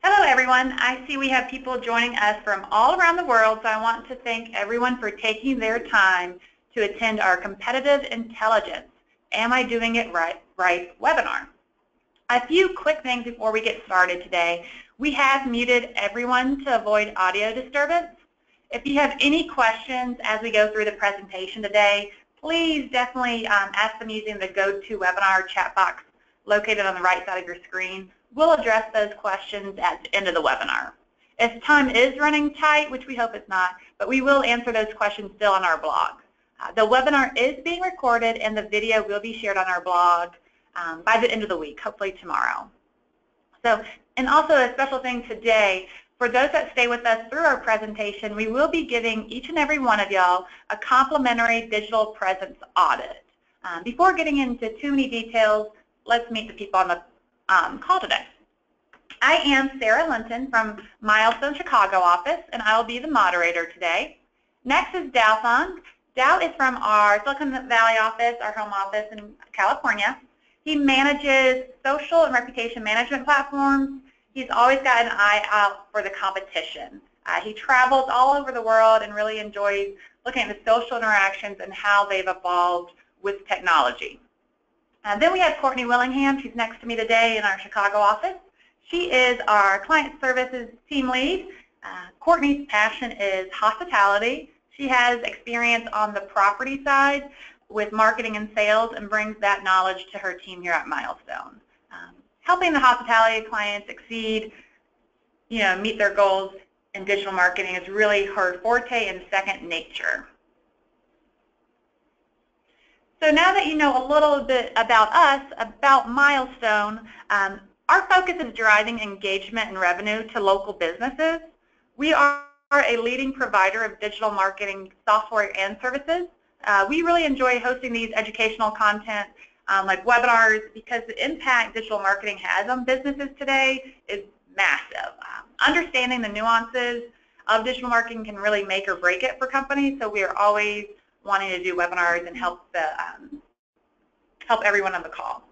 Hello everyone. I see we have people joining us from all around the world, so I want to thank everyone for taking their time to attend our Competitive Intelligence, Am I Doing It Right webinar. A few quick things before we get started today. We have muted everyone to avoid audio disturbance. If you have any questions as we go through the presentation today, please definitely ask them using the GoToWebinar chat box located on the right side of your screen. We'll address those questions at the end of the webinar. If time is running tight, which we hope it's not, but we will answer those questions still on our blog. The webinar is being recorded and the video will be shared on our blog by the end of the week, hopefully tomorrow. And also a special thing today, for those that stay with us through our presentation, we will be giving each and every one of y'all a complimentary digital presence audit. Before getting into too many details, let's meet the people on the call today. I am Sarah Linton from Milestone Chicago office, and I will be the moderator today. Next is Dow Fung. Dow is from our Silicon Valley office, our home office in California. He manages social and reputation management platforms. He's always got an eye out for the competition. He travels all over the world and really enjoys looking at the social interactions and how they've evolved with technology. Then we have Courtney Willingham. She's next to me today in our Chicago office. She is our client services team lead. Courtney's passion is hospitality. She has experience on the property side with marketing and sales and brings that knowledge to her team here at Milestone. Helping the hospitality clients exceed, meet their goals in digital marketing is really her forte and second nature. So now that you know a little bit about us, about Milestone, our focus is driving engagement and revenue to local businesses. We are a leading provider of digital marketing software and services. We really enjoy hosting these educational content like webinars because the impact digital marketing has on businesses today is massive. Understanding the nuances of digital marketing can really make or break it for companies, so we are always wanting to do webinars and help everyone on the call.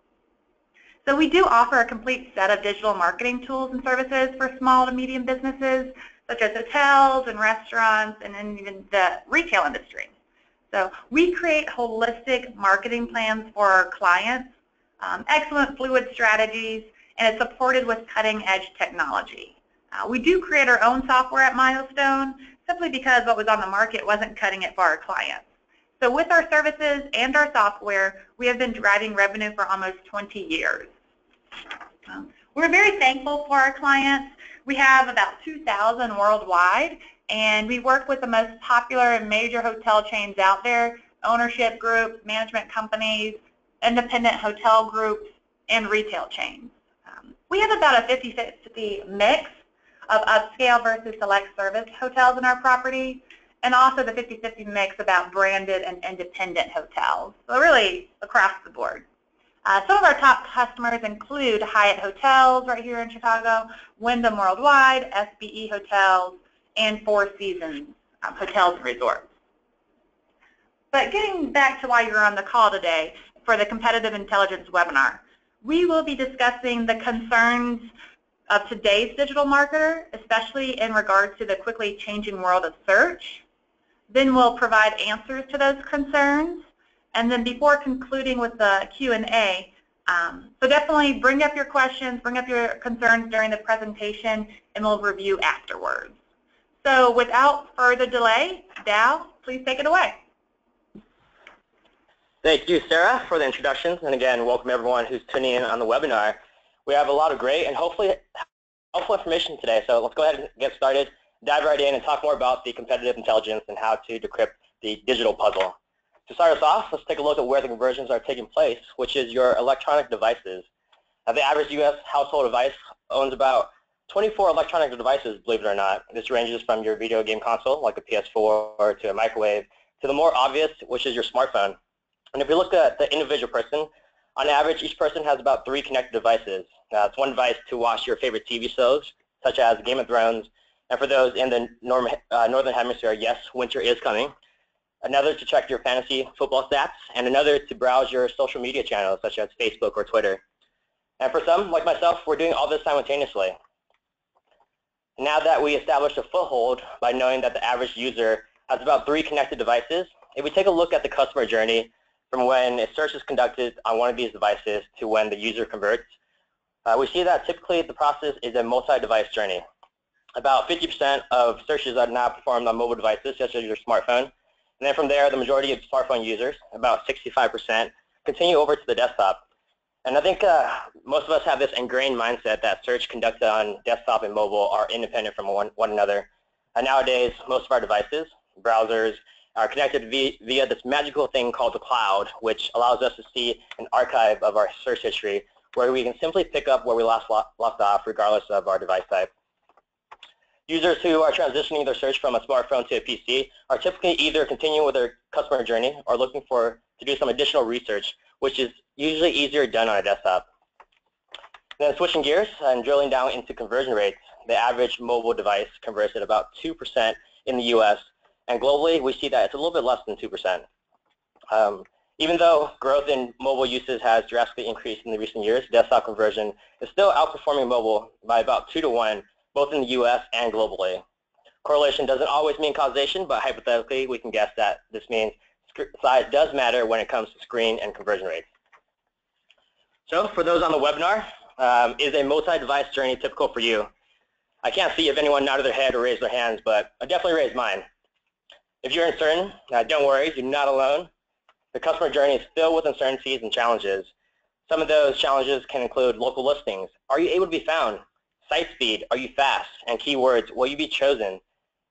So we do offer a complete set of digital marketing tools and services for small to medium businesses, such as hotels and restaurants and even the retail industry. So we create holistic marketing plans for our clients, excellent fluid strategies, and it's supported with cutting-edge technology. We do create our own software at Milestone simply because what was on the market wasn't cutting it for our clients. So with our services and our software, we have been driving revenue for almost 20 years. We're very thankful for our clients. We have about 2,000 worldwide, and we work with the most popular and major hotel chains out there, ownership groups, management companies, independent hotel groups, and retail chains. We have about a 50-50 mix of upscale versus select service hotels in our property, and also the 50-50 mix about branded and independent hotels, so really across the board. Some of our top customers include Hyatt Hotels right here in Chicago, Wyndham Worldwide, SBE Hotels, and Four Seasons Hotels and Resorts. But getting back to why you're on the call today for the Competitive Intelligence webinar, we will be discussing the concerns of today's digital marketer, especially in regards to the quickly changing world of search. Then we'll provide answers to those concerns. And then before concluding with the Q&A, so definitely bring up your questions, bring up your concerns during the presentation, and we'll review afterwards. So without further delay, Dow, please take it away. Thank you, Sarah, for the introductions. And again, welcome everyone who's tuning in on the webinar. We have a lot of great and hopefully helpful information today. So let's go ahead and get started, dive right in, and talk more about the competitive intelligence and how to decrypt the digital puzzle. To start us off, let's take a look at where the conversions are taking place, which is your electronic devices. The average U.S. household device owns about 24 electronic devices, believe it or not. This ranges from your video game console, like a PS4, to a microwave, to the more obvious, which is your smartphone. And if you look at the individual person, on average, each person has about 3 connected devices. It's one device to watch your favorite TV shows, such as Game of Thrones, and for those in the Northern Hemisphere, yes, winter is coming. Another to check your fantasy football stats, and another to browse your social media channels, such as Facebook or Twitter. And for some, like myself, we're doing all this simultaneously. Now that we established a foothold by knowing that the average user has about 3 connected devices, if we take a look at the customer journey from when a search is conducted on one of these devices to when the user converts, we see that typically the process is a multi-device journey. About 50% of searches are now performed on mobile devices, such as your smartphone. And then from there, the majority of smartphone users, about 65%, continue over to the desktop. And I think most of us have this ingrained mindset that search conducted on desktop and mobile are independent from one another. And nowadays, most of our devices, browsers, are connected via this magical thing called the cloud, which allows us to see an archive of our search history where we can simply pick up where we left off regardless of our device type. Users who are transitioning their search from a smartphone to a PC are typically either continuing with their customer journey or looking to do some additional research, which is usually easier done on a desktop. Then switching gears and drilling down into conversion rates, the average mobile device converts at about 2% in the US, and globally we see that it's a little bit less than 2%. Even though growth in mobile uses has drastically increased in the recent years, desktop conversion is still outperforming mobile by about 2 to 1, both in the US and globally. Correlation doesn't always mean causation, but hypothetically we can guess that this means size does matter when it comes to screen and conversion rates. So for those on the webinar, is a multi-device journey typical for you? I can't see if anyone nodded their head or raised their hands, but I definitely raised mine. If you're uncertain, don't worry, you're not alone. The customer journey is filled with uncertainties and challenges. Some of those challenges can include local listings. Are you able to be found? Site speed, are you fast? And keywords, will you be chosen?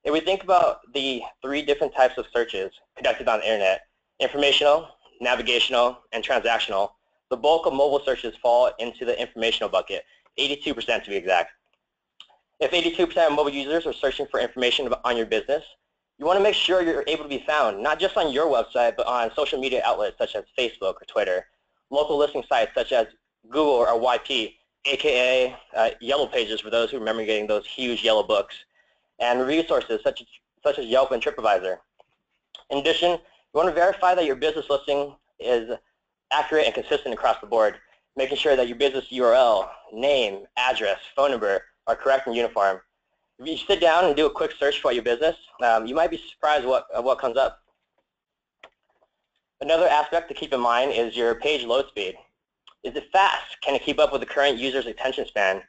If we think about the 3 different types of searches conducted on the internet, informational, navigational, and transactional, the bulk of mobile searches fall into the informational bucket, 82% to be exact. If 82% of mobile users are searching for information on your business, you want to make sure you're able to be found, not just on your website, but on social media outlets such as Facebook or Twitter, local listing sites such as Google or YP, aka Yellow Pages for those who remember getting those huge yellow books, and review sources such as Yelp and TripAdvisor. In addition, you want to verify that your business listing is accurate and consistent across the board, making sure that your business URL, name, address, phone number are correct and uniform. If you sit down and do a quick search for your business, you might be surprised what comes up. Another aspect to keep in mind is your page load speed. Is it fast? Can it keep up with the current user's attention span?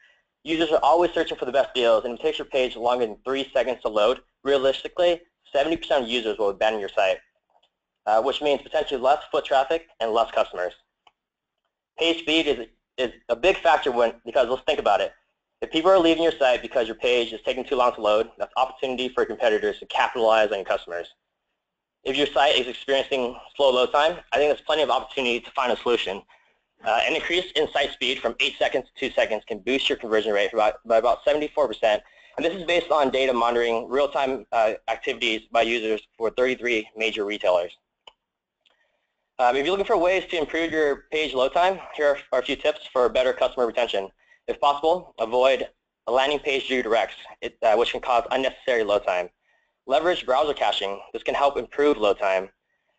Users are always searching for the best deals, and if it takes your page longer than 3 seconds to load, realistically, 70% of users will abandon your site, which means potentially less foot traffic and less customers. Page speed is a big factor because let's think about it. If people are leaving your site because your page is taking too long to load, that's opportunity for competitors to capitalize on your customers. If your site is experiencing slow load time, I think there's plenty of opportunity to find a solution. An increase in site speed from 8 seconds to 2 seconds can boost your conversion rate by about 74%. And this is based on data monitoring real-time activities by users for 33 major retailers. If you're looking for ways to improve your page load time, here are a few tips for better customer retention. If possible, avoid a landing page redirects, which can cause unnecessary load time. Leverage browser caching. This can help improve load time.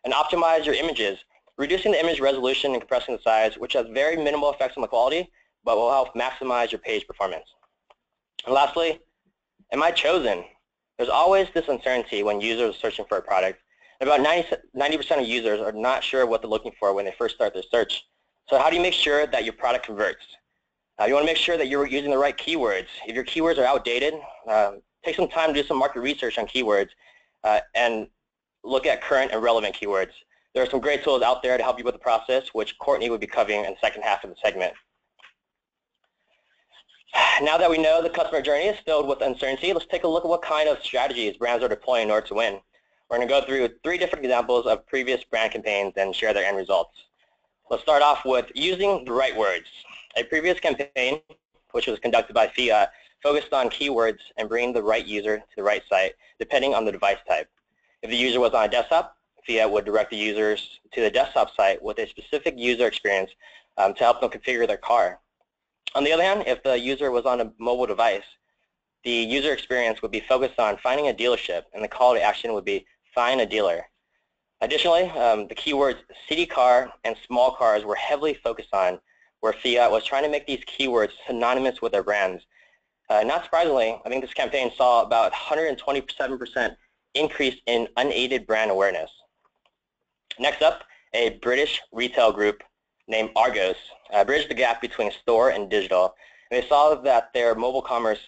And optimize your images. Reducing the image resolution and compressing the size, which has very minimal effects on the quality, but will help maximize your page performance. And lastly, am I chosen? There's always this uncertainty when users are searching for a product. And about 90% of users are not sure what they're looking for when they first start their search. So how do you make sure that your product converts? You want to make sure that you're using the right keywords. If your keywords are outdated, take some time to do some market research on keywords and look at current and relevant keywords. There are some great tools out there to help you with the process, which Courtney will be covering in the second half of the segment. Now that we know the customer journey is filled with uncertainty, let's take a look at what kind of strategies brands are deploying in order to win. We're going to go through 3 different examples of previous brand campaigns and share their end results. Let's start off with using the right words. A previous campaign, which was conducted by Fiat, focused on keywords and bringing the right user to the right site, depending on the device type. If the user was on a desktop, Fiat would direct the users to the desktop site with a specific user experience to help them configure their car. On the other hand, if the user was on a mobile device, the user experience would be focused on finding a dealership, and the call to action would be find a dealer. Additionally, the keywords city car and small cars were heavily focused on, where Fiat was trying to make these keywords synonymous with their brands. Not surprisingly, I think this campaign saw about 127% increase in unaided brand awareness. Next up, a British retail group named Argos bridged the gap between store and digital. And they saw that their mobile commerce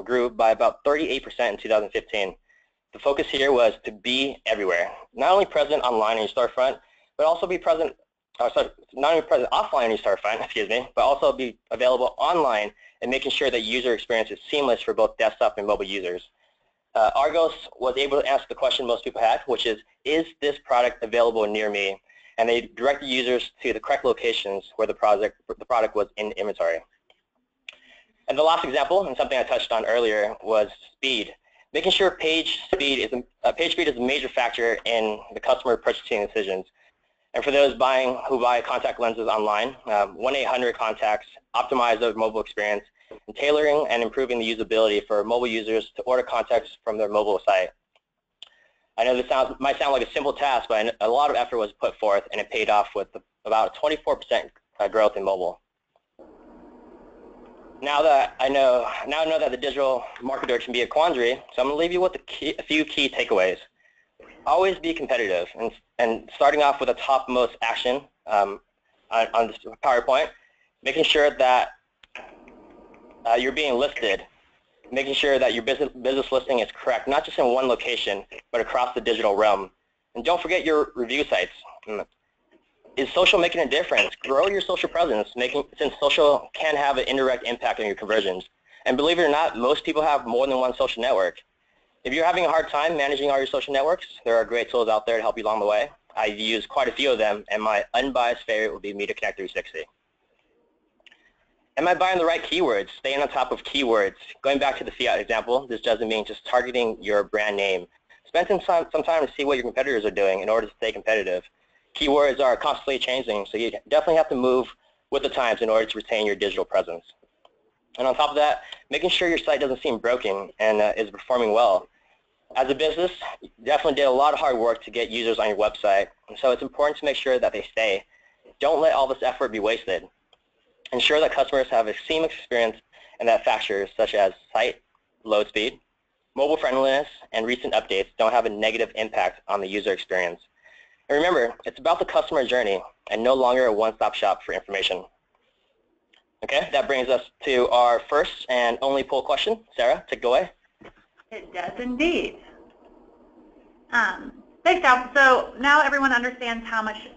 grew by about 38% in 2015. The focus here was to be everywhere, not only present online in your storefront, but also be present, not only present offline in your storefront, excuse me, but also be available online and making sure that user experience is seamless for both desktop and mobile users. Argos was able to answer the question most people had, which is this product available near me? And they directed users to the correct locations where the product was in inventory. And the last example, and something I touched on earlier, was speed. Making sure page speed is a major factor in the customer purchasing decisions. And for those who buy contact lenses online, 1-800-CONTACTS, optimize the mobile experience, and tailoring and improving the usability for mobile users to order contacts from their mobile site. I know this might sound like a simple task, but a lot of effort was put forth, and it paid off with about 24% growth in mobile. Now I know that the digital marketer can be a quandary, so I'm going to leave you with a few key takeaways. Always be competitive, and starting off with a topmost action on this PowerPoint, making sure that you're being listed, making sure that your business listing is correct, not just in one location, but across the digital realm. And don't forget your review sites. Is social making a difference? Grow your social presence, since social can have an indirect impact on your conversions. And believe it or not, most people have more than one social network. If you're having a hard time managing all your social networks, there are great tools out there to help you along the way. I've used quite a few of them, and my unbiased favorite would be Media Connect 360. Am I buying the right keywords? Staying on top of keywords. Going back to the Fiat example, this doesn't mean just targeting your brand name. Spend some time to see what your competitors are doing in order to stay competitive. Keywords are constantly changing, so you definitely have to move with the times in order to retain your digital presence. And on top of that, making sure your site doesn't seem broken and is performing well. As a business, you definitely did a lot of hard work to get users on your website, and so it's important to make sure that they stay. Don't let all this effort be wasted. Ensure that customers have a seamless experience and that factors such as site load speed, mobile friendliness, and recent updates don't have a negative impact on the user experience. And remember, it's about the customer journey and no longer a one-stop shop for information. Okay, that brings us to our first and only poll question. Sarah, take it away. It does indeed. Thanks, Al. So now everyone understands how much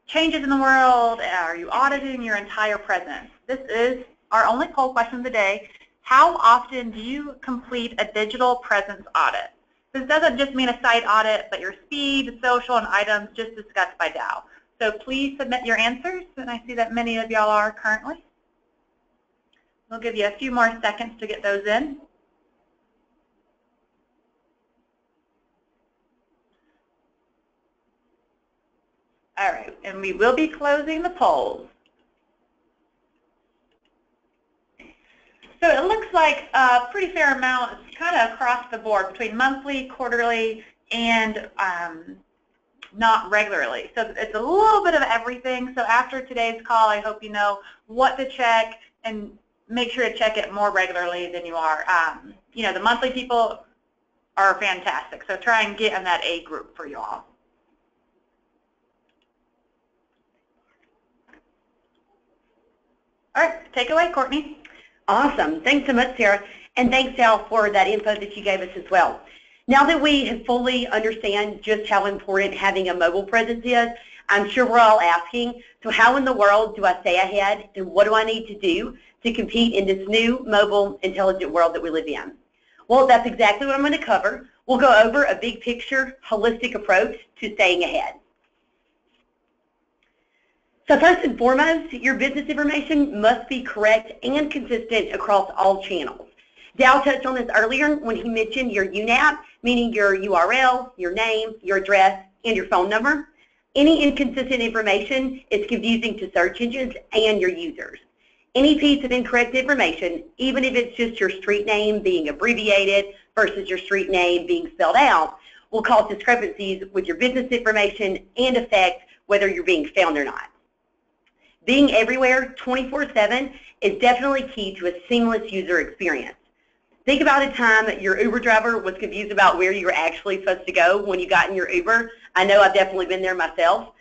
changes in the world. Are you auditing your entire presence? This is our only poll question of the day. How often do you complete a digital presence audit? This doesn't just mean a site audit, but your speed, social, and items just discussed by Dow. So please submit your answers, and I see that many of y'all are currently. We'll give you a few more seconds to get those in. All right, and we will be closing the polls. So it looks like a pretty fair amount, it's kind of across the board between monthly, quarterly, and not regularly. So it's a little bit of everything. So after today's call, I hope you know what to check and make sure to check it more regularly than you are. You know, the monthly people are fantastic. So try and get in that A group for you all. All right, take it away, Courtney. Awesome. Thanks so much, Sarah. And thanks, Al, for that info that you gave us as well. Now that we have fully understand just how important having a mobile presence is, I'm sure we're all asking, so how in the world do I stay ahead, and what do I need to do to compete in this new mobile intelligent world that we live in? Well, that's exactly what I'm going to cover. We'll go over a big picture, holistic approach to staying ahead. So first and foremost, your business information must be correct and consistent across all channels. Dow touched on this earlier when he mentioned your UNAP, meaning your URL, your name, your address, and your phone number. Any inconsistent information is confusing to search engines and your users. Any piece of incorrect information, even if it's just your street name being abbreviated versus your street name being spelled out, will cause discrepancies with your business information and affect whether you're being found or not. Being everywhere 24/7 is definitely key to a seamless user experience. Think about a time that your Uber driver was confused about where you were actually supposed to go when you got in your Uber. I know I've definitely been there myself.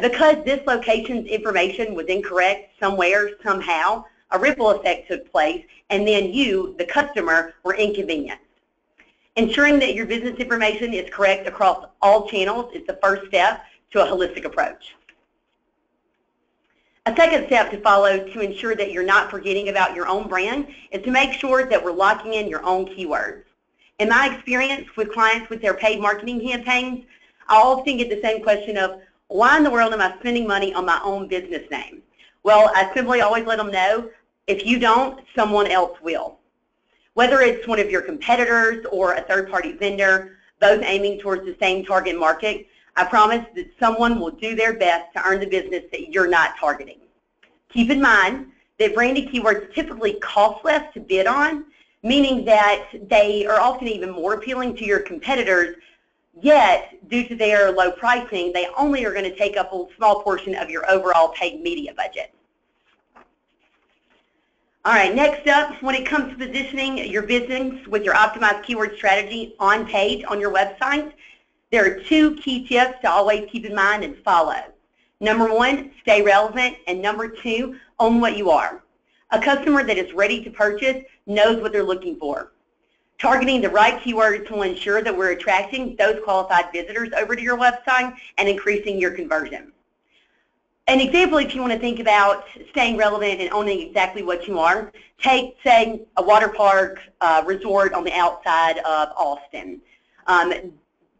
Because this location's information was incorrect somewhere, somehow, a ripple effect took place, and then you, the customer, were inconvenienced. Ensuring that your business information is correct across all channels is the first step to a holistic approach. A second step to follow to ensure that you're not forgetting about your own brand is to make sure that we're locking in your own keywords. In my experience with clients with their paid marketing campaigns, I often get the same question of, why in the world am I spending money on my own business name? Well, I simply always let them know, if you don't, someone else will. Whether it's one of your competitors or a third-party vendor, both aiming towards the same target market, I promise that someone will do their best to earn the business that you're not targeting. Keep in mind that branded keywords typically cost less to bid on, meaning that they are often even more appealing to your competitors, yet due to their low pricing, they only are going to take up a small portion of your overall paid media budget. All right, next up, when it comes to positioning your business with your optimized keyword strategy on page on your website, there are 2 key tips to always keep in mind and follow. Number 1, stay relevant, and number 2, own what you are. A customer that is ready to purchase knows what they're looking for. Targeting the right keywords will ensure that we're attracting those qualified visitors over to your website and increasing your conversion. An example, if you want to think about staying relevant and owning exactly what you are, take, say, a water park resort on the outside of Austin.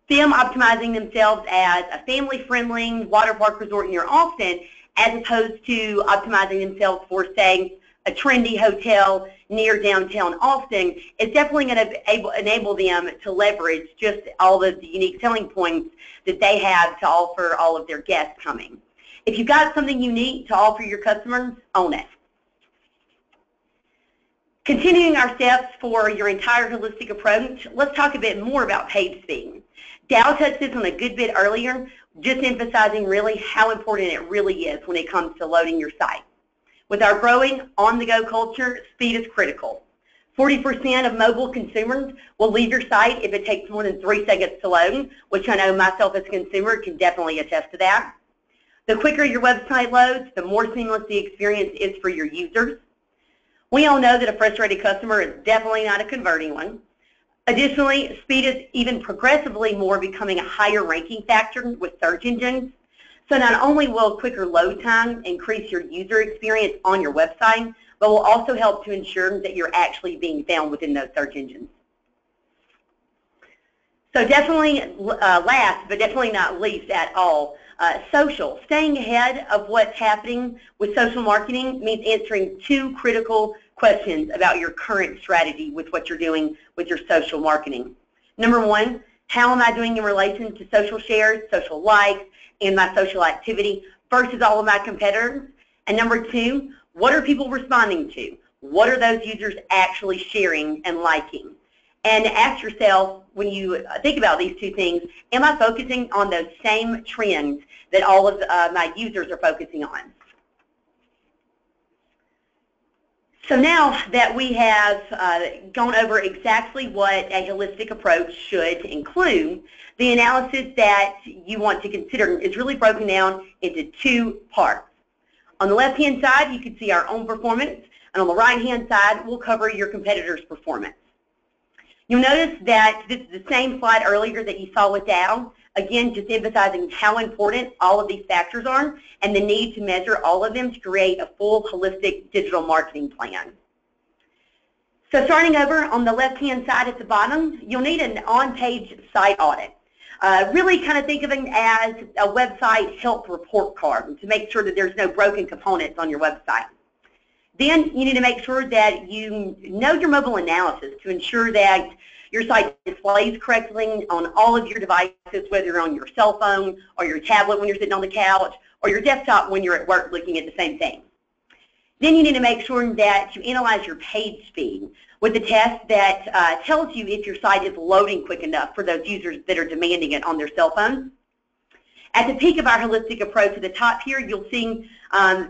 Them optimizing themselves as a family-friendly water park resort near Austin, as opposed to optimizing themselves for, say, a trendy hotel near downtown Austin, is definitely going to enable them to leverage just all of the unique selling points that they have to offer all of their guests coming. If you've got something unique to offer your customers, own it. Continuing our steps for your entire holistic approach, let's talk a bit more about page speed. Dow touched this on a good bit earlier, just emphasizing really how important it really is when it comes to loading your site. With our growing on-the-go culture, speed is critical. 40% of mobile consumers will leave your site if it takes more than 3 seconds to load, which I know myself as a consumer can definitely attest to that. The quicker your website loads, the more seamless the experience is for your users. We all know that a frustrated customer is definitely not a converting one. Additionally, speed is even progressively more becoming a higher ranking factor with search engines. So not only will quicker load time increase your user experience on your website, but will also help to ensure that you're actually being found within those search engines. So definitely last, but definitely not least at all, social. Staying ahead of what's happening with social marketing means answering 2 critical questions about your current strategy with what you're doing with your social marketing. Number 1, how am I doing in relation to social shares, social likes, and my social activity versus all of my competitors? And number 2, what are people responding to? What are those users actually sharing and liking? And ask yourself, when you think about these 2 things, am I focusing on those same trends that all of my users are focusing on? So now that we have gone over exactly what a holistic approach should include, the analysis that you want to consider is really broken down into 2 parts. On the left-hand side, you can see our own performance, and on the right-hand side, we'll cover your competitors' performance. You'll notice that this is the same slide earlier that you saw with Dow, again, just emphasizing how important all of these factors are and the need to measure all of them to create a full holistic digital marketing plan. So starting over on the left-hand side at the bottom, you'll need an on-page site audit. Really kind of think of it as a website health report card to make sure that there's no broken components on your website. Then you need to make sure that you know your mobile analysis to ensure that your site displays correctly on all of your devices, whether you're on your cell phone or your tablet when you're sitting on the couch or your desktop when you're at work looking at the same thing. Then you need to make sure that you analyze your page speed with a test that tells you if your site is loading quick enough for those users that are demanding it on their cell phones. At the peak of our holistic approach at the top here, you'll see,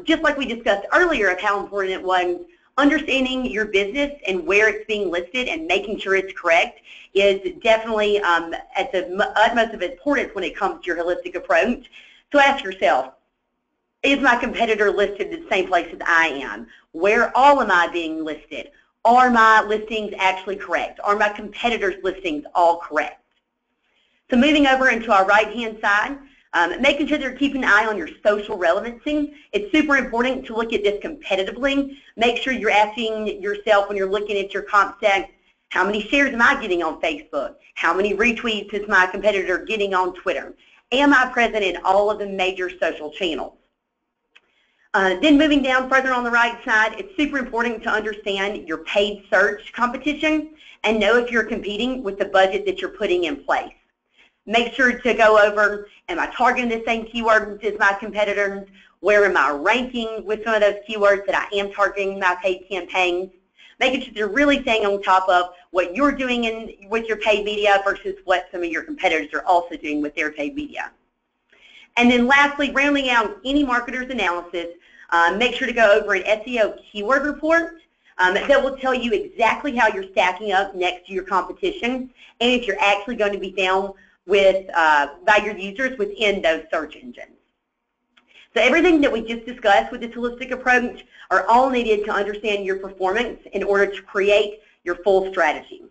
just like we discussed earlier of how important it was Understanding your business and where it's being listed and making sure it's correct is definitely at the utmost of importance when it comes to your holistic approach. So ask yourself, is my competitor listed in the same place as I am? Where all am I being listed? Are my listings actually correct? Are my competitors' listings all correct? So moving over into our right-hand side, making sure they're keeping an eye on your social relevancy. It's super important to look at this competitively. Make sure you're asking yourself when you're looking at your comp stack, how many shares am I getting on Facebook? How many retweets is my competitor getting on Twitter? Am I present in all of the major social channels? Then moving down further on the right side, it's super important to understand your paid search competition and know if you're competing with the budget that you're putting in place. Make sure to go over, am I targeting the same keywords as my competitors? Where am I ranking with some of those keywords that I am targeting my paid campaigns? Making sure you're really staying on top of what you're doing with your paid media versus what some of your competitors are also doing with their paid media. And then lastly, rounding out any marketer's analysis, make sure to go over an SEO keyword report that will tell you exactly how you're stacking up next to your competition and if you're actually going to be found with by your users within those search engines. So everything that we just discussed with this holistic approach are all needed to understand your performance in order to create your full strategy.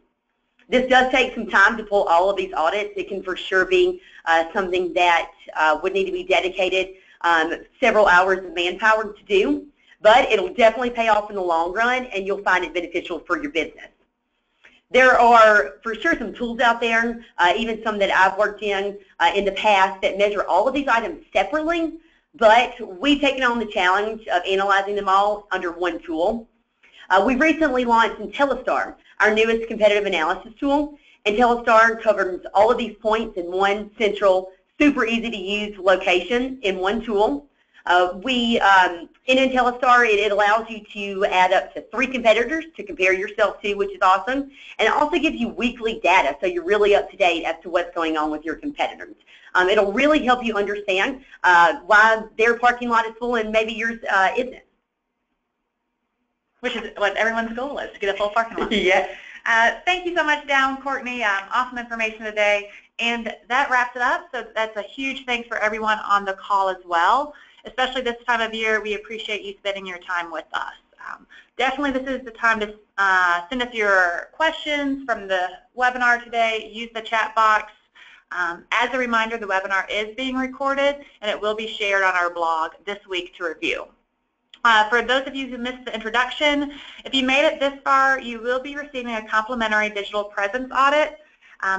This does take some time to pull all of these audits. It can for sure be something that would need to be dedicated several hours of manpower to do, but it'll definitely pay off in the long run and you'll find it beneficial for your business. There are for sure some tools out there, even some that I've worked in the past that measure all of these items separately, but we've taken on the challenge of analyzing them all under one tool. We've recently launched INTELLISTAR, our newest competitive analysis tool. INTELLISTAR covers all of these points in one central, super easy to use location in one tool. In INTELLISTAR, it allows you to add up to 3 competitors to compare yourself to, which is awesome. And it also gives you weekly data, so you're really up to date as to what's going on with your competitors. It'll really help you understand why their parking lot is full and maybe yours isn't. Which is what everyone's goal is, to get a full parking lot. Yes. Thank you so much, Dow, Courtney. Awesome information today. And that wraps it up. So that's a huge thanks for everyone on the call as well. Especially this time of year, we appreciate you spending your time with us. Definitely this is the time to send us your questions from the webinar today. Use the chat box. As a reminder, the webinar is being recorded and it will be shared on our blog this week to review. For those of you who missed the introduction, if you made it this far, you will be receiving a complimentary digital presence audit.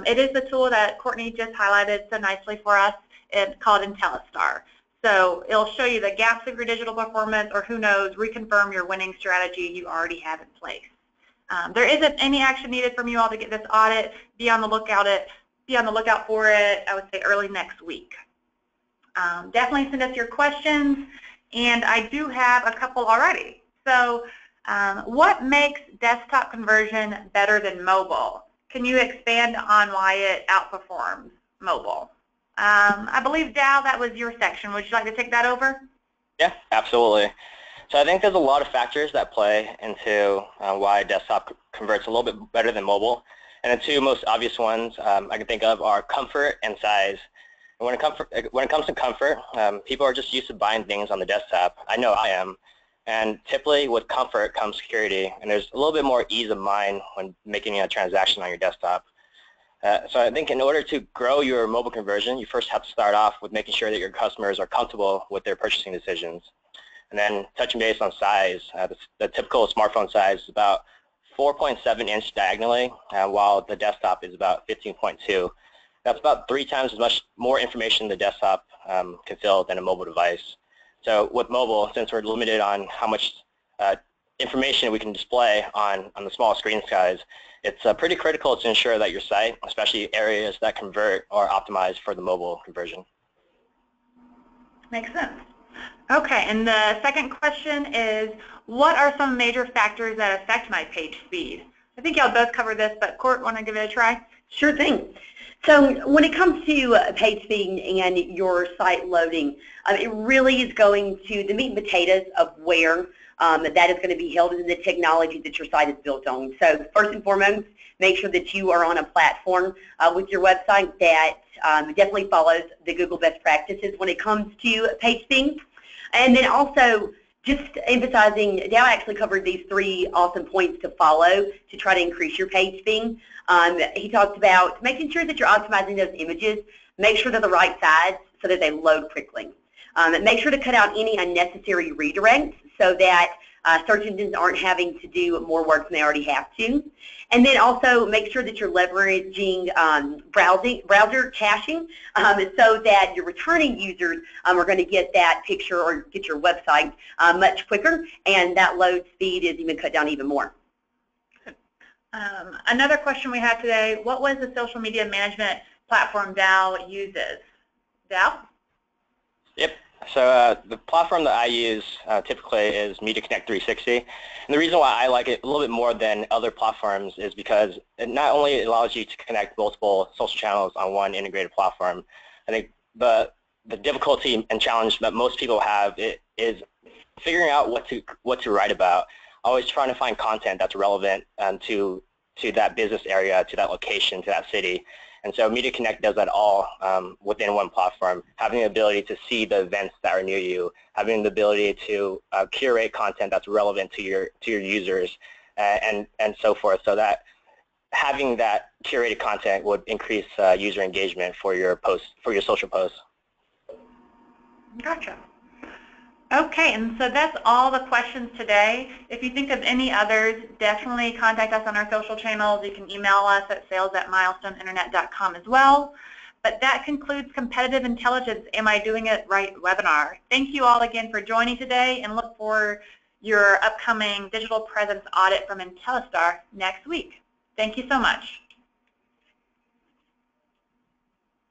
It is the tool that Courtney just highlighted so nicely for us. It's called INTELLISTAR. So it'll show you the gaps of your digital performance, or who knows, reconfirm your winning strategy you already have in place. There isn't any action needed from you all to get this audit. Be on the lookout for it, I would say early next week. Definitely send us your questions, and I do have a couple already. So what makes desktop conversion better than mobile? Can you expand on why it outperforms mobile? I believe, Dow, that was your section. Would you like to take that over? Yeah, absolutely. So I think there's a lot of factors that play into why desktop converts a little bit better than mobile. And the 2 most obvious ones I can think of are comfort and size. And when it comes to comfort, people are just used to buying things on the desktop. I know I am. And typically with comfort comes security, and there's a little bit more ease of mind when making a transaction on your desktop. So I think in order to grow your mobile conversion, you first have to start off with making sure that your customers are comfortable with their purchasing decisions. And then touching base on size, the typical smartphone size is about 4.7 inch diagonally, while the desktop is about 15.2. That's about 3 times as much more information the desktop can fill than a mobile device. So with mobile, since we're limited on how much information we can display on the small screen size, it's pretty critical to ensure that your site, especially areas that convert, are optimized for the mobile conversion. Makes sense. Okay, and the second question is, what are some major factors that affect my page speed? I think y'all both covered this, but Court, want to give it a try? Sure thing. So when it comes to page speed and your site loading, it really is going to the meat and potatoes of where that is going to be held in the technology that your site is built on. So first and foremost, make sure that you are on a platform with your website that definitely follows the Google best practices when it comes to page speed. And then also, just emphasizing, Dow actually covered these 3 awesome points to follow to try to increase your page speed. He talked about making sure that you're optimizing those images, make sure they're the right size so that they load quickly. Make sure to cut out any unnecessary redirects so that search engines aren't having to do more work than they already have to. And then also make sure that you're leveraging browser caching so that your returning users are going to get that picture or get your website much quicker, and that load speed is even cut down even more. Another question we have today, what was the social media management platform Dow uses? Dow? Yep. So the platform that I use typically is Media Connect 360. And the reason why I like it a little bit more than other platforms is because it not only allows you to connect multiple social channels on one integrated platform. I think the difficulty and challenge that most people have is figuring out what to write about. Always trying to find content that's relevant to that business area, to that location, to that city. And so Media Connect does that all within one platform, having the ability to see the events that are near you, having the ability to curate content that's relevant to your users, and so forth, so that having that curated content would increase user engagement for your posts, for your social posts. Gotcha. Okay, and so that's all the questions today. If you think of any others, definitely contact us on our social channels. You can email us at sales@milestoneinternet.com as well. But that concludes Competitive Intelligence, Am I Doing It Right webinar. Thank you all again for joining today, and look for your upcoming digital presence audit from INTELLISTAR next week. Thank you so much.